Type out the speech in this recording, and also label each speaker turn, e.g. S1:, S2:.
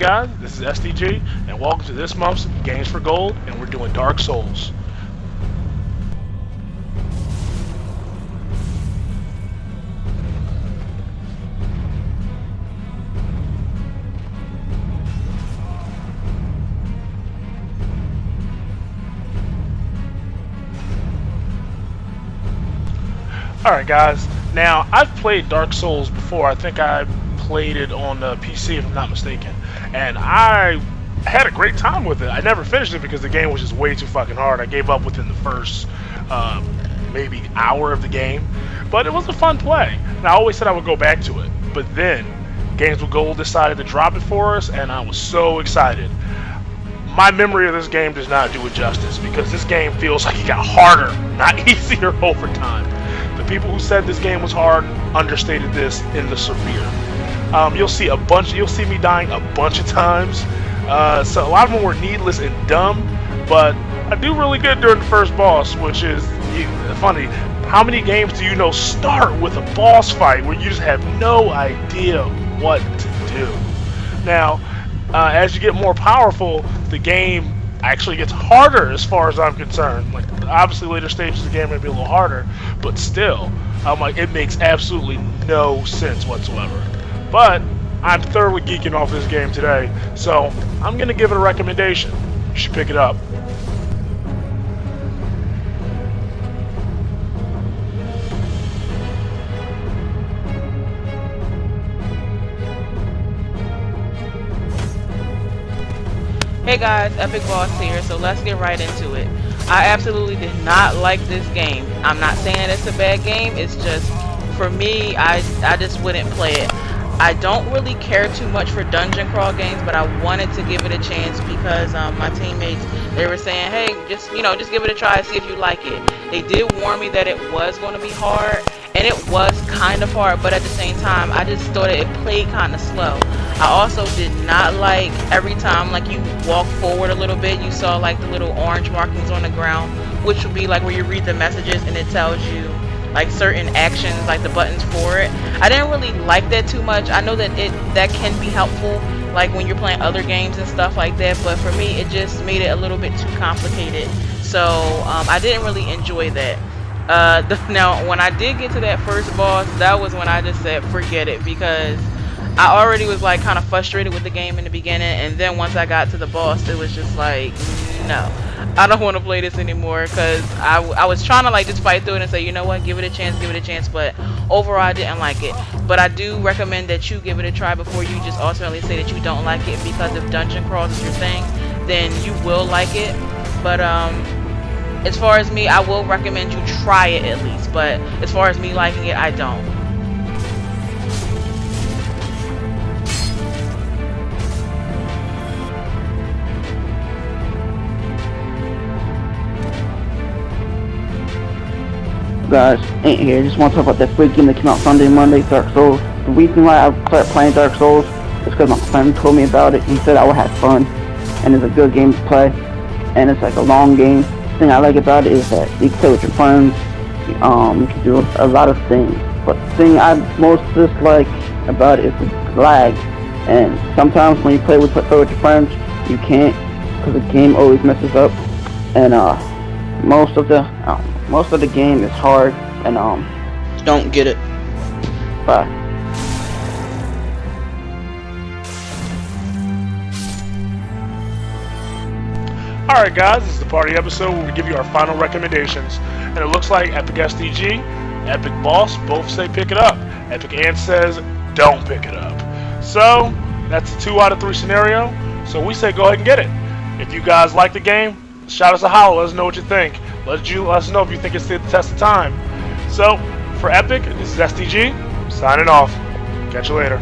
S1: guys, this is SDG, and welcome to this month's Games for Gold, and we're doing Dark Souls. Alright guys, now I've played Dark Souls before. I think I played it on the PC if I'm not mistaken, and I had a great time with it. I never finished it because the game was just way too fucking hard. I gave up within the first maybe hour of the game, but it was a fun play, and I always said I would go back to it. But then Games with Gold decided to drop it for us, and I was so excited. My memory of this game does not do it justice because this game feels like it got harder, not easier over time. The people who said this game was hard understated this in the severe. You'll see me dying a bunch of times. So a lot of them were needless and dumb, but I do really good during the first boss, which is funny. How many games do you know start with a boss fight where you just have no idea what to do? Now, as you get more powerful, the game actually gets harder as far as I'm concerned. Like, obviously later stages of the game may be a little harder, but still, it makes absolutely no sense whatsoever. But I'm thoroughly geeking off this game today, so I'm gonna give it a recommendation. You should pick it up.
S2: Hey guys, Epic Boss here, so let's get right into it. I absolutely did not like this game. I'm not saying it's a bad game, it's just, for me, I just wouldn't play it. I don't really care too much for dungeon crawl games, but I wanted to give it a chance because my teammates, they were saying, hey, just give it a try, see if you like it. They did warn me that it was going to be hard, and it was kind of hard, but at the same time, I just thought it played kind of slow. I also did not like every time like you walk forward a little bit, you saw like the little orange markings on the ground, which would be like where you read the messages and it tells you like certain actions, like the buttons for it. I didn't really like that too much. I know that that can be helpful like when you're playing other games and stuff like that, but for me it just made it a little bit too complicated. So I didn't really enjoy that. Now when I did get to that first boss, that was when I just said forget it, because I already was like kind of frustrated with the game in the beginning, and then once I got to the boss it was just like, no, I don't want to play this anymore, because I was trying to like just fight through it and say, you know what, give it a chance, but overall I didn't like it. But I do recommend that you give it a try before you just ultimately say that you don't like it, because if dungeon crawls is your thing, then you will like it. But as far as me, I will recommend you try it at least, but as far as me liking it, I don't.
S3: Guys, ain't here. Just want to talk about that free game that came out Sunday, Monday, Dark Souls. The reason why I started playing Dark Souls is because my friend told me about it. He said I would have fun, and it's a good game to play, and it's like a long game. The thing I like about it is that you can play with your friends. You can do a lot of things. But the thing I most dislike about it is the lag. And sometimes when you play with your friends, you can't, because the game always messes up. And most of the game is hard, and don't get it. Bye.
S1: Alright guys, this is the party episode where we give you our final recommendations, and it looks like Epic SDG, Epic Boss both say pick it up. Epic Ant says don't pick it up. So that's a 2 out of 3 scenario, so we say go ahead and get it. If you guys like the game, shout us a holler, let us know what you think. Let us know if you think it's the test of time. So, for Epic, this is SDG, signing off. Catch you later.